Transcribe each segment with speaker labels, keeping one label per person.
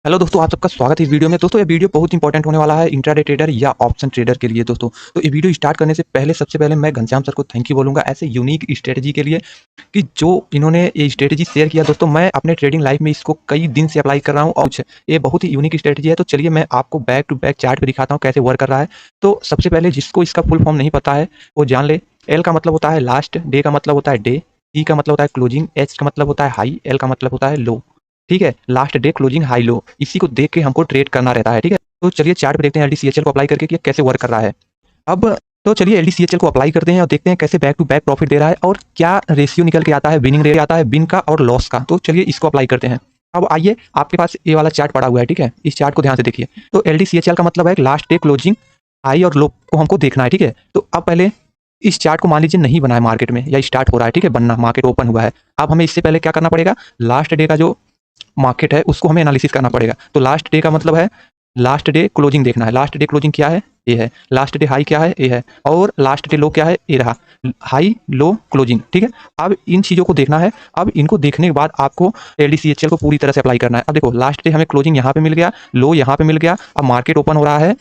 Speaker 1: Hello दोस्तों, आप सबका स्वागत है इस वीडियो में। दोस्तों ये वीडियो बहुत इंपॉर्टेंट होने वाला है इंट्राडे ट्रेडर या ऑप्शन ट्रेडर के लिए दोस्तों। तो ये वीडियो स्टार्ट करने से पहले सबसे पहले मैं घनश्याम सर को थैंक यू बोलूँगा ऐसे यूनिक स्ट्रेटजी के लिए कि जो इन्होंने ये स्ट्रेटजी शेयर किया दोस्तों। मैं अपने ट्रेडिंग लाइफ में इसको कई दिन से अप्लाई कर रहा हूँ और ये बहुत ही यूनिक स्ट्रेटजी है। तो चलिए मैं आपको बैक टू बैक चार्ट पे दिखाता हूँ कैसे वर्क कर रहा है। तो सबसे पहले जिसको इसका फुल फॉर्म नहीं पता है वो जान ले। एल का मतलब होता है लास्ट, डे का मतलब होता है डे, टी का मतलब होता है क्लोजिंग, एच का मतलब होता है हाई, एल का मतलब होता है लो। ठीक है, last day closing high low, इसी को देख के हमको ट्रेड करना रहता है। ठीक है, तो चलिए चार्ट पे देखते हैं एलडीसीएचएल को अप्लाई करके कि ये कैसे वर्क कर रहा है। अब तो चलिए एलडीसीएचएल को अप्लाई करते हैं और देखते हैं कैसे बैक टू बैक प्रॉफिट दे रहा है और क्या रेशियो निकल के आता है, विनिंग रेट आता है विन का और लॉस का। तो चलिए इसको अप्लाई करते हैं। अब आइए, आपके पास ये वाला चार्ट पड़ा हुआ है। ठीक है, इस चार्ट को ध्यान से देखिए। तो एलडीसीएचएल का मतलब है लास्ट डे क्लोजिंग हाई और लो को हमको देखना है। ठीक है, तो अब पहले इस चार्ट को मान लीजिए नहीं बना है मार्केट में या स्टार्ट हो रहा है। ठीक है, बनना, मार्केट ओपन हुआ है। अब हमें इससे पहले क्या करना पड़ेगा, लास्ट डे का जो मार्केट है उसको हमें एनालिसिस करना पड़ेगा। तो लास्ट डे का मतलब है लास्ट डे क्लोजिंग देखना है। लास्ट डे क्लोजिंग क्या है, ये है। लास्ट डे हाई क्या है, ये है। और लास्ट डे लो क्या है, ये रहा। High low closing. ठीक है, अब इन चीज़ों को देखना है। अब इनको देखने के बाद आपको एलडीसीएचएल को पूरी तरह से अप्लाई करना है। अब देखो, लास्ट डे हमें क्लोजिंग यहाँ पे मिल गया, लो यहाँ पे मिल गया। अब मार्केट ओपन हो रहा है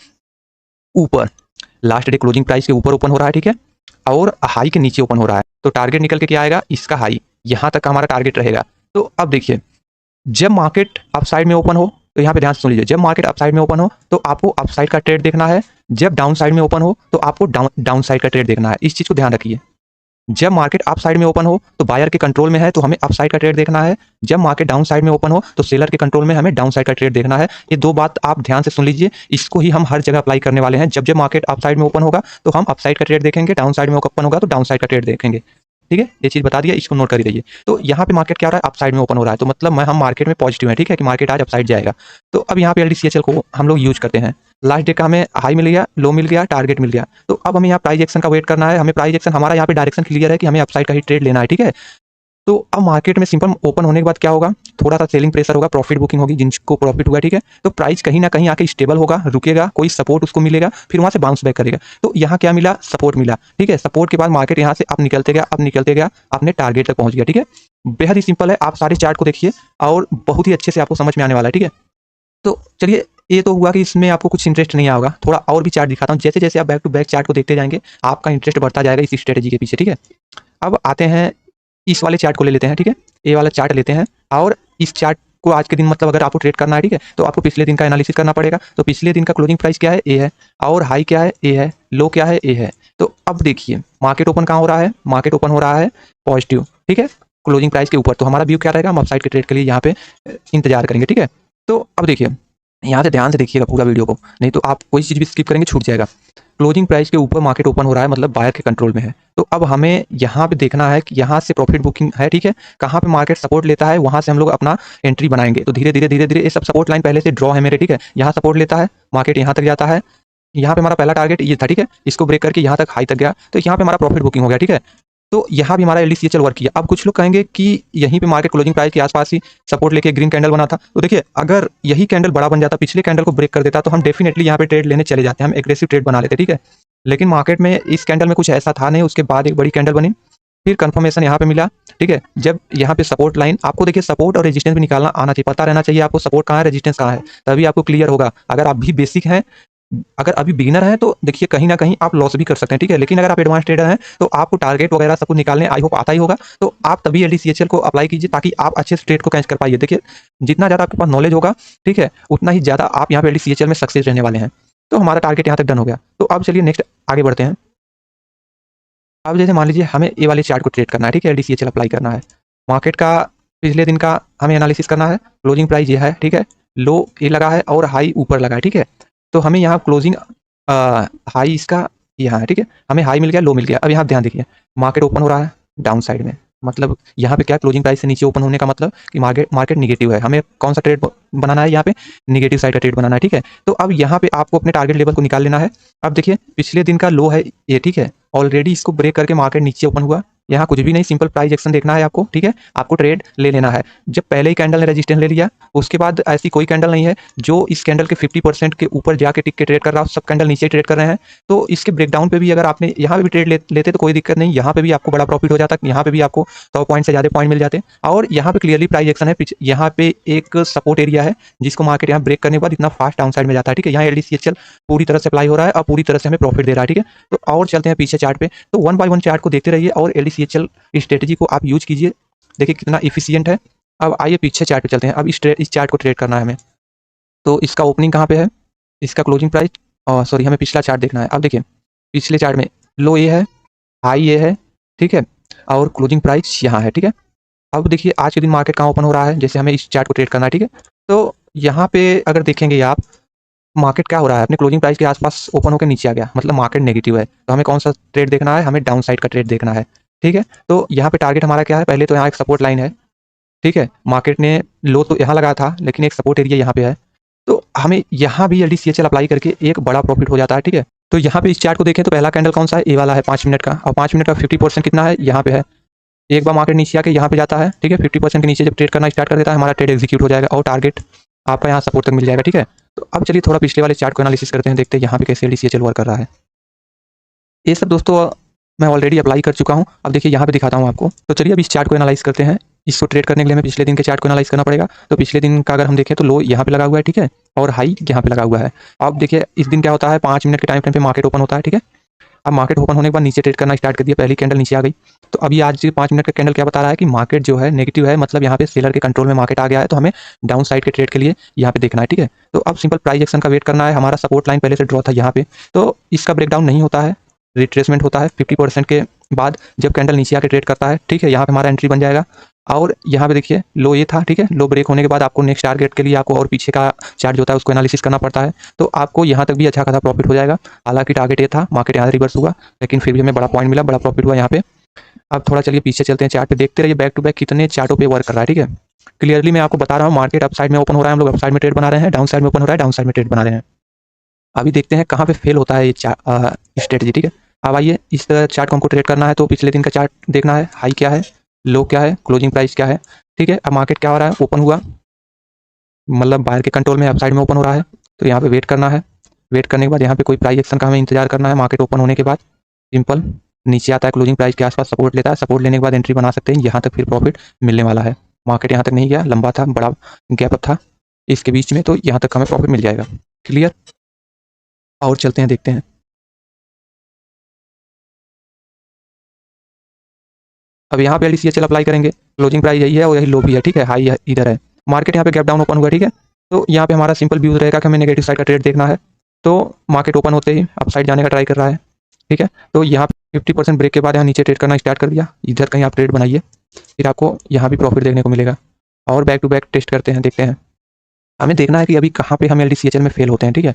Speaker 1: ऊपर, लास्ट डे क्लोजिंग प्राइस के ऊपर ओपन हो रहा है। ठीक है, और हाई के नीचे ओपन हो रहा है। तो टारगेट निकल के क्या आएगा, इसका हाई, यहाँ तक का हमारा टारगेट रहेगा। तो अब देखिए, जब मार्केट अपसाइड में ओपन हो तो यहाँ पे ध्यान से सुन लीजिए। जब मार्केट अपसाइड में ओपन हो तो आपको अपसाइड का ट्रेड देखना है। जब डाउन साइड में ओपन हो तो आपको डाउन साइड का ट्रेड देखना है। इस चीज़ को ध्यान रखिए। जब मार्केट अप साइड में ओपन हो तो बायर के कंट्रोल में है तो हमें अप साइड का ट्रेड देखना है। जब मार्केट डाउन साइड में ओपन हो तो सेलर के कंट्रोल में हमें डाउन साइड का ट्रेड देखना है। ये दो बात आप ध्यान से सुन लीजिए। इसको ही हम हर जगह अप्लाई करने वाले हैं। जब जब मार्केट अप साइड में ओपन होगा तो हम अप साइड का ट्रेड देखेंगे, डाउन साइड में ओपन होगा तो डाउन साइड का ट्रेड देखेंगे। ठीक है, ये चीज़ बता दिया, इसको नोट कर लीजिए। तो यहाँ पे मार्केट क्या हो रहा है, अप साइड में ओपन हो रहा है। तो मतलब हम मार्केट में पॉजिटिव है। ठीक है, कि मार्केट आज अप साइड जाएगा। तो अब यहाँ पे एलडीसीएचएल को हम लोग यूज करते हैं। लास्ट डे का हमें हाई मिल गया, लो मिल गया, टारगेट मिल गया। तो अब हमें यहाँ प्राइस एक्शन का वेट करना है। हमें प्राइस एक्शन, हमारा यहाँ पे डायरेक्शन क्लियर है कि हमें अपसाइड का ही ट्रेड लेना है। ठीक है, तो अब मार्केट में सिंपल ओपन होने के बाद क्या होगा, थोड़ा सा सेलिंग प्रेशर होगा, प्रॉफिट बुकिंग होगी जिनको प्रॉफिट हुआ। ठीक है, तो प्राइस कहीं ना कहीं आके स्टेबल होगा, रुकेगा, कोई सपोर्ट उसको मिलेगा, फिर वहां से बाउंस बैक करेगा। तो यहाँ क्या मिला, सपोर्ट मिला। ठीक है, सपोर्ट के बाद मार्केट यहाँ से अब निकलते गया, अब निकलते गया, अपने टारगेट तक पहुंच गया। ठीक है, बेहद ही सिंपल है। आप सारे चार्ट को देखिए और बहुत ही अच्छे से आपको समझ में आने वाला है। ठीक है, तो चलिए, ये तो हुआ कि इसमें आपको कुछ इंटरेस्ट नहीं आएगा। थोड़ा और भी चार्ट दिखाता हूँ। जैसे जैसे आप बैक टू बैक चार्ट को देखते जाएंगे आपका इंटरेस्ट बढ़ता जाएगा इस स्ट्रेटेजी के पीछे। ठीक है, अब आते हैं इस वाले चार्ट को ले लेते हैं। ठीक है, ये वाला चार्ट लेते हैं और इस चार्ट को आज के दिन, मतलब अगर आपको ट्रेड करना है, ठीक है, तो आपको पिछले दिन का एनालिसिस करना पड़ेगा। तो पिछले दिन का क्लोजिंग प्राइस क्या है, ए है, और हाई क्या है, ए है, लो क्या है, ए है। तो अब देखिए मार्केट ओपन कहाँ हो रहा है, मार्केट ओपन हो रहा है पॉजिटिव। ठीक है, क्लोजिंग प्राइस के ऊपर। तो हमारा व्यू क्या रहेगा, हम अपसाइड के ट्रेड के लिए यहाँ पे इंतजार करेंगे। ठीक है, तो अब देखिए, यहाँ से ध्यान से देखिएगा पूरा वीडियो को, नहीं तो आप कोई चीज़ भी स्किप करेंगे छूट जाएगा। क्लोजिंग प्राइस के ऊपर मार्केट ओपन हो रहा है, मतलब बायर के कंट्रोल में है। तो अब हमें यहाँ पे देखना है कि यहाँ से प्रॉफिट बुकिंग है। ठीक है, कहाँ पे मार्केट सपोर्ट लेता है वहाँ से हम लोग अपना एंट्री बनाएंगे। तो धीरे धीरे धीरे धीरे ये सब सपोर्ट लाइन पहले से ड्रॉ है मेरे। ठीक है, यहाँ सपोर्ट लेता है, मार्केट यहाँ तक जाता है। यहाँ पे हमारा पहला टारगेट ये था। ठीक है, इसको ब्रेक करके यहाँ तक हाई तक गया, तो यहाँ पे हमारा प्रॉफिट बुकिंग हो गया। ठीक है, तो यहाँ भी हमारा एलडीसीएचएल वर्क किया। अब कुछ लोग कहेंगे कि यहीं पे मार्केट क्लोजिंग प्राइस के आसपास ही सपोर्ट लेके ग्रीन कैंडल बना था। तो देखिए, अगर यही कैंडल बड़ा बन जाता, पिछले कैंडल को ब्रेक कर देता, तो हम डेफिनेटली यहाँ पे ट्रेड लेने चले जाते हैं, हम एग्रेसिव ट्रेड बना लेते। ठीक है, लेकिन मार्केट में इस कैंडल में कुछ ऐसा था नहीं। उसके बाद एक बड़ी कैंडल बनी, फिर कंफर्मेशन यहाँ पे मिला। ठीक है, जब यहाँ पे सपोर्ट लाइन, आपको देखिए सपोर्ट और रेजिस्टेंस भी निकालना आना चाहिए, पता रहना चाहिए आपको सपोर्ट कहाँ है, रेजिस्टेंस कहाँ है, तभी आपको क्लियर होगा। अगर आप भी बेसिक हैं, अगर अभी बिगिनर हैं, तो देखिए कहीं ना कहीं आप लॉस भी कर सकते हैं। ठीक है, लेकिन अगर आप एडवांस ट्रेडर हैं तो आपको टारगेट वगैरह सब कुछ निकालने आई होप आता ही होगा। तो आप तभी एलडीसीएचएल को अप्लाई कीजिए ताकि आप अच्छे से ट्रेड को कैच कर पाइए। देखिए, जितना ज़्यादा आपके पास नॉलेज होगा, ठीक है, उतना ही ज़्यादा आप यहाँ पे एलडीसीएचएल में सक्सेस रहने वाले हैं। तो हमारा टारगेट यहाँ तक डन हो गया। तो अब चलिए नेक्स्ट आगे बढ़ते हैं। अब जैसे मान लीजिए हमें ए वाले चार्ट को ट्रेड करना है। ठीक है, एलडीसीएचएल अप्लाई करना है। मार्केट का पिछले दिन का हमें एनालिसिस करना है। क्लोजिंग प्राइस ये है। ठीक है, लो ये लगा है और हाई ऊपर लगा है। ठीक है, तो हमें यहाँ क्लोजिंग हाई इसका यहाँ है। ठीक है, हमें हाई मिल गया, लो मिल गया। अब यहाँ ध्यान देखिए, मार्केट ओपन हो रहा है डाउन साइड में, मतलब यहाँ पे क्या, क्लोजिंग प्राइस से नीचे ओपन होने का मतलब कि मार्केट मार्केट निगेटिव है। हमें कौन सा ट्रेड बनाना है, यहाँ पे निगेटिव साइड का ट्रेड बनाना है। ठीक है, तो अब यहाँ पे आपको अपने टारगेट लेवल को निकाल लेना है। अब देखिए, पिछले दिन का लो है ये। ठीक है, ऑलरेडी इसको ब्रेक करके मार्केट नीचे ओपन हुआ, यहाँ कुछ भी नहीं, सिंपल प्राइस एक्शन देखना है आपको, ठीक है। आपको ट्रेड ले लेना है। जब पहले ही कैंडल ने रेजिस्टेंस ले लिया, उसके बाद ऐसी कोई कैंडल नहीं है जो इस कैंडल के 50% के ऊपर जाके टिक के ट्रेड कर रहा हो, सब कैंडल नीचे ट्रेड कर रहे हैं। तो इसके ब्रेकडाउन पे भी अगर आपने यहाँ पे भी ट्रेड लेते तो कोई दिक्कत नहीं, यहाँ पे भी आपको बड़ा प्रॉफिट हो जाता, यहाँ पे भी आपको 100 पॉइंट से ज़्यादा पॉइंट मिल जाते। और यहाँ पे क्लियरली प्राइस एक्शन है, यहाँ पे एक सपोर्ट एरिया है जिसको मार्केट यहाँ ब्रेक करने के बाद इतना फास्ट डाउन साइड में जाता है, ठीक है। यहाँ LDCHL पूरी तरह से अप्लाई हो रहा है और पूरी तरह से हमें प्रॉफिट दे रहा है, ठीक है। तो और चलते हैं पीछे चार्ट पे, तो 1 बाय 1 चार्ट को देखते रहिए और LDCHL स्ट्रेटेजी को आप यूज कीजिए, देखिए कितना इफिशियंट है। अब आइए पीछे चार्ट पे चलते हैं। अब इस चार्ट को ट्रेड करना है हमें, तो इसका ओपनिंग कहाँ पे है, इसका क्लोजिंग प्राइस, सॉरी हमें पिछला चार्ट देखना है। अब देखिए पिछले चार्ट में लो ये है, हाई ये है, ठीक है, और क्लोजिंग प्राइस यहाँ है, ठीक है। अब देखिए आज के दिन मार्केट कहाँ ओपन हो रहा है, जैसे हमें इस चार्ट को ट्रेड करना है, ठीक है। तो यहाँ पे अगर देखेंगे आप, मार्केट क्या हो रहा है, अपने क्लोजिंग प्राइस के आसपास ओपन होकर नीचे आ गया, मतलब मार्केट नेगेटिव है। तो हमें कौन सा ट्रेड देखना है, हमें डाउन साइड का ट्रेड देखना है, ठीक है। तो यहाँ पे टारगेट हमारा क्या है, पहले तो यहाँ एक सपोर्ट लाइन है, ठीक है। मार्केट ने लो तो यहाँ लगाया था, लेकिन एक सपोर्ट एरिया यहाँ पे है, तो हमें यहाँ भी LDCHL अप्लाई करके एक बड़ा प्रॉफिट हो जाता है, ठीक है। तो यहाँ पे इस चार्ट को देखें तो पहला कैंडल कौन सा है, ए वाला है 5 मिनट का, और 5 मिनट का 50% कितना है, यहाँ पे है। एक बार मार्केट नीचे आके यहाँ पे जाता है, ठीक है, 50% के नीचे जब ट्रेड करना स्टार्ट कर देता है, हमारा ट्रेड एग्जीक्यूट हो जाएगा और टारगेट आपका यहाँ सपोर्ट तक मिल जाएगा, ठीक है। तो अब चलिए थोड़ा पिछले वाले चार्ट को एनालिसिस करते हैं, देखते हैं यहाँ पे कैसे LDCHL वर्क कर रहा है। ये सब दोस्तों मैं ऑलरेडी अप्लाई कर चुका हूँ। अब देखिए यहाँ पे दिखाता हूँ आपको। तो चलिए अब इस चार्ट को एनालाइज करते हैं। इसको ट्रेड करने के लिए हमें पिछले दिन के चार्ट को एनालाइज करना पड़ेगा। तो पिछले दिन का अगर हम देखें तो लो यहाँ पे लगा हुआ है, ठीक है, और हाई यहाँ पे लगा हुआ है। अब देखिए इस दिन क्या होता है, 5 मिनट के टाइम फ्रेम पे मार्केट ओपन होता है, ठीक है। अब मार्केट ओपन होने के बाद नीचे ट्रेड करना स्टार्ट कर दिया, पहली कैंडल नीचे आ गई। तो अभी आज 5 मिनट का कैंडल क्या बता रहा है कि मार्केट जो है नेगेटिव है, मतलब यहाँ पे सेलर के कंट्रोल में मार्केट आ गया है। तो हमें डाउन साइड के ट्रेड के लिए यहाँ पे देखना है, ठीक है। तो अब सिंपल प्राइस एक्शन का वेट करना है। हमारा सपोर्ट लाइन पहले से ड्रॉ था यहाँ पे, तो इसका ब्रेकडाउन नहीं होता है, रिट्रेसमेंट होता है 50% के बाद जब कैंडल नीचे आके ट्रेड करता है, ठीक है। यहाँ पे हमारा एंट्री बन जाएगा और यहाँ पे देखिए लो ये था, ठीक है। लो ब्रेक होने के बाद आपको नेक्स्ट टारगेट के लिए आपको और पीछे का चार्ट जो होता है उसको एनालिसिस करना पड़ता है। तो आपको यहाँ तक भी अच्छा खासा प्रॉफिट हो जाएगा। हालांकि टारगेट ये था, मार्केट यहाँ रिवर्स हुआ, लेकिन फिर भी हमें बड़ा पॉइंट मिला, बड़ा प्रॉफिट हुआ यहाँ पे। अब थोड़ा चलिए पीछे चलते हैं, चार्ट पे देखते रहिए बैक टू बैक कितने चार्टों पे वर्क कर रहा है, ठीक है। क्लियरली मैं आपको बता रहा हूँ, मार्केट अप साइड में ओपन हो रहा है, हम लोग अप साइड में ट्रेड बना रहे हैं, डाउन साइड में ओपन हो रहा है, डाउन साइड में ट्रेड बना रहे हैं। अभी देखते हैं कहाँ पे फेल होता है ये स्ट्रेटजी, ठीक है। अब आइए इस चार्ट को हमको ट्रेड करना है, तो पिछले दिन का चार्ट देखना है, हाई क्या है, लो क्या है, क्लोजिंग प्राइस क्या है, ठीक है। अब मार्केट क्या हो रहा है, ओपन हुआ, मतलब बाहर के कंट्रोल में अप साइड में ओपन हो रहा है। तो यहाँ पे वेट करना है, वेट करने के बाद यहाँ पे कोई प्राइस एक्शन का हमें इंतजार करना है। मार्केट ओपन होने के बाद सिंपल नीचे आता है, क्लोजिंग प्राइस के आसपास सपोर्ट लेता है, सपोर्ट लेने के बाद एंट्री बना सकते हैं। यहाँ तक फिर प्रॉफिट मिलने वाला है। मार्केट यहाँ तक नहीं गया, लंबा था, बड़ा गैप था इसके बीच में, तो यहाँ तक हमें प्रॉफिट मिल जाएगा। क्लियर। और चलते हैं देखते हैं। अब यहाँ पे LDCHL अप्लाई करेंगे, क्लोजिंग प्राइस यही है और यही लो भी है, ठीक है, हाई इधर है। मार्केट यहाँ पे गैप डाउन ओपन हुआ, ठीक है। तो यहाँ पे हमारा सिंपल व्यू रहेगा कि हमें नेगेटिव साइड का ट्रेड देखना है। तो मार्केट ओपन होते ही अप साइड जाने का ट्राई कर रहा है, ठीक है। तो यहाँ पे 50% ब्रेक के बाद यहाँ नीचे ट्रेड करना स्टार्ट कर दिया, इधर कहीं आप ट्रेड बनाइए, फिर आपको यहाँ भी प्रॉफिट देखने को मिलेगा। और बैक टू बैक टेस्ट करते हैं, देखते हैं। हमें देखना है कि अभी कहाँ पे हम LDCHL में फेल होते हैं, ठीक है।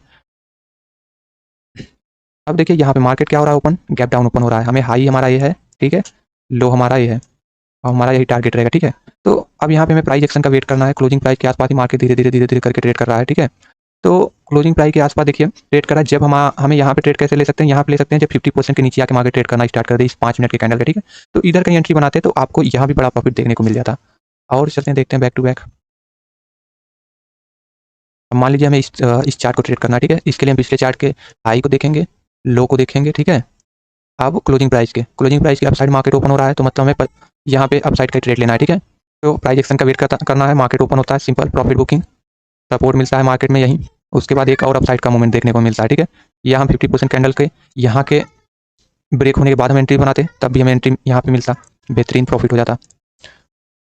Speaker 1: अब देखिए यहाँ पे मार्केट क्या हो रहा है, ओपन गैप डाउन ओपन हो रहा है। हमें हाई हमारा ये है, ठीक है, लो हमारा ये है और हमारा यही टारगेट रहेगा, ठीक है। तो अब यहाँ पे हमें प्राइस एक्शन का वेट करना है। क्लोजिंग प्राइस के आसपास ही मार्केट धीरे धीरे करके ट्रेड कर रहा है, ठीक है। तो क्लोजिंग प्राइस के आसपास देखिए ट्रेड कर रहा है। जब हमें यहाँ पे ट्रेड कैसे ले सकते हैं, यहाँ पे ले सकते हैं जब 50% के नीचे आके मार्केट ट्रेड करना स्टार्ट कर दे इस 5 मिनट के कैंडल का, ठीक है। तो इधर कहीं एंट्री बनाते तो आपको यहाँ भी बड़ा प्रॉफिट देखने को मिल जाता। और चलते हैं देखते हैं बैक टू बैक। अब मान लीजिए हमें इस चार्ट को ट्रेड करना है, ठीक है। इसके लिए हम पिछले चार्ट के हाई को देखेंगे, लो को देखेंगे, ठीक है। अब क्लोजिंग प्राइस के अपसाइड मार्केट ओपन हो रहा है, तो मतलब हमें यहाँ पे अपसाइड का ट्रेड लेना है, ठीक है। तो प्राइस एक्शन का वेट करना है। मार्केट ओपन होता है, सिंपल प्रॉफिट बुकिंग, सपोर्ट मिलता है मार्केट में यहीं, उसके बाद एक और अपसाइड का मूवमेंट देखने को मिलता है, ठीक है। यहाँ 50% कैंडल के यहाँ के ब्रेक होने के बाद हम एंट्री बनाते, तब भी हमें एंट्री यहाँ पे मिलता, बेहतरीन प्रॉफिट हो जाता।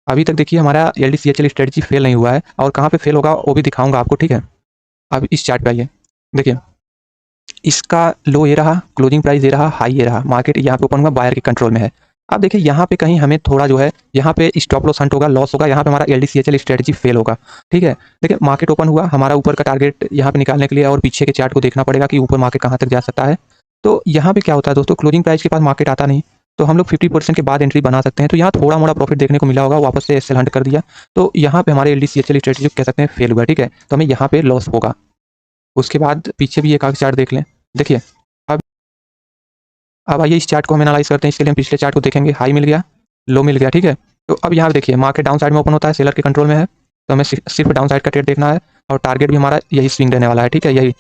Speaker 1: अभी तक देखिए हमारा LDCHL स्ट्रेटजी फेल नहीं हुआ है, और कहाँ पे फेल होगा वो भी दिखाऊंगा आपको, ठीक है। अब इस चार्ट पे आइए, देखिए इसका लो ये रहा, क्लोजिंग प्राइस ये रहा, हाई ये रहा, मार्केट यहाँ पे ओपन हुआ, बायर के कंट्रोल में है। अब देखिए यहाँ पे कहीं हमें थोड़ा जो है यहाँ पे स्टॉप लॉस हंट होगा, लॉस होगा, यहाँ पे हमारा LDCHL स्ट्रेटजी फेल होगा, ठीक है। देखिए मार्केट ओपन हुआ, हमारा ऊपर का टारगेट यहाँ पे निकालने के लिए और पीछे के चार्ट को देखना पड़ेगा कि ऊपर मार्केट कहाँ तक जा सकता है। तो यहाँ पे क्या होता है दोस्तों, क्लोजिंग प्राइस के पास मार्केट आता नहीं, तो हम लोग 50% के बाद एंट्री बना सकते हैं। तो यहाँ थोड़ा मोड़ा प्रॉफिट देखने को मिला होगा, वापस से SL हंट कर दिया, तो यहाँ पे हमारे LDCHL स्ट्रेटजी कह सकते हैं फेल हुआ, ठीक है। तो हमें यहाँ पे लॉस होगा। उसके बाद पीछे भी एक आगे चार्ट देख लें, देखिए अब आइए इस चार्ट को हम एनालाइज करते हैं। इसके लिए हम पिछले चार्ट को देखेंगे। हाई मिल गया, लो मिल गया, ठीक है। तो अब यहाँ पे देखिए मार्केट डाउन साइड में ओपन होता है, सेलर के कंट्रोल में है, तो हमें सिर्फ डाउन साइड का ट्रेड देखना है और टारगेट भी हमारा यही स्विंग रहने वाला है, ठीक है, यही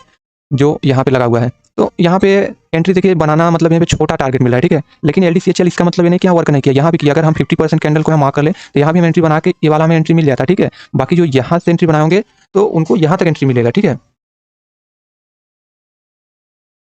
Speaker 1: जो यहाँ पे लगा हुआ है। तो यहाँ पे एंट्री देखिए बनाना मतलब यहाँ पे छोटा टारगेट मिला है, ठीक है, लेकिन LDCHL इसका मतलब ये नहीं कि यहाँ वर्क नहीं किया, यहाँ भी किया। अगर हम 50% कैंडल को हम मार्क कर ले तो यहाँ भी हम एंट्री बना के ये वाला हमें एंट्री मिल जाता है, ठीक है। बाकी जो यहाँ से एंट्री बनाएंगे तो उनको यहाँ तक एंट्री मिलेगा, ठीक है।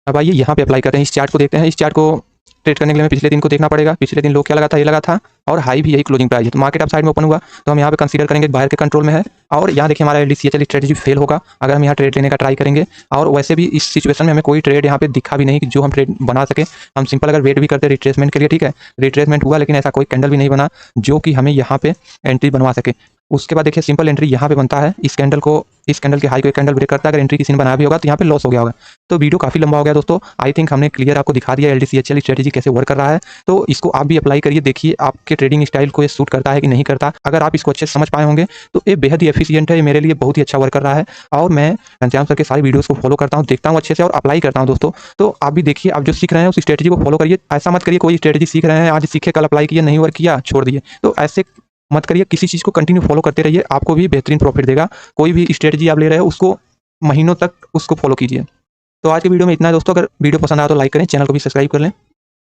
Speaker 1: अब आइए यहाँ पे अप्लाई करते हैं, इस चार्ट को देखते हैं। इस चार्ट को ट्रेड करने के लिए हमें पिछले दिन को देखना पड़ेगा। पिछले दिन लो क्या लगा था, ये लगा था, और हाई भी यही क्लोजिंग प्राइस है। तो मार्केट अप साइड में ओपन हुआ तो हम यहाँ पे कंसीडर करेंगे बाहर के कंट्रोल में है, और यहाँ देखिए हमारा LDCHL स्ट्रेटजी फेल होगा अगर हम यहाँ ट्रेड लेने का ट्राई करेंगे। और वैसे भी इस सिचुएशन में हमें कोई ट्रेड यहाँ पे दिखा भी नहीं कि जो हम ट्रेड बना सके। हम सिंपल अगर वेट भी करते रिट्रेसमेंट के लिए, ठीक है, रिट्रेसमेंट हुआ लेकिन ऐसा कोई कैंडल भी नहीं बना जो कि हमें यहाँ पे एंट्री बनवा सके। उसके बाद देखिए सिंपल एंट्री यहाँ पे बनता है, इस कैंडल के हाई को एक कैंडल ब्रेक करता है। अगर एंट्री किसी ने बनाया भी होगा तो यहाँ पे लॉस हो गया होगा। तो वीडियो काफी लंबा हो गया दोस्तों। आई थिंक हमने क्लियर आपको दिखा दिया LDCHL स्ट्रेटजी कैसे वर्क कर रहा है। तो इसको आप भी अप्लाई करिए, देखिए आपके ट्रेडिंग स्टाइल को ये सूट करता है कि नहीं करता। अगर आप इसको अच्छे से समझ पाए होंगे तो ये बेहद ही एफिशिएंट है, ये मेरे लिए बहुत ही अच्छा वर्क कर रहा है। और मैं घनश्याम सर के सारी वीडियोस को फॉलो करता हूँ, देखता हूँ अच्छे से और अप्लाई करता हूँ दोस्तों। तो आप भी देखिए, आप जो सीख रहे हैं उस स्ट्रेटजी को फॉलो करिए। ऐसा मत करिए कोई स्ट्रेटजी सीख रहे हैं, आज सीखे कल अप्लाई किया, नहीं वर्क किया छोड़ दिए, तो ऐसे मत करिए। किसी चीज़ को कंटिन्यू फॉलो करते रहिए, आपको भी बेहतरीन प्रॉफिट देगा। कोई भी स्ट्रेटजी आप ले रहे हो उसको महीनों तक उसको फॉलो कीजिए। तो आज के वीडियो में इतना है दोस्तों। अगर वीडियो पसंद आया तो लाइक करें, चैनल को भी सब्सक्राइब कर लें।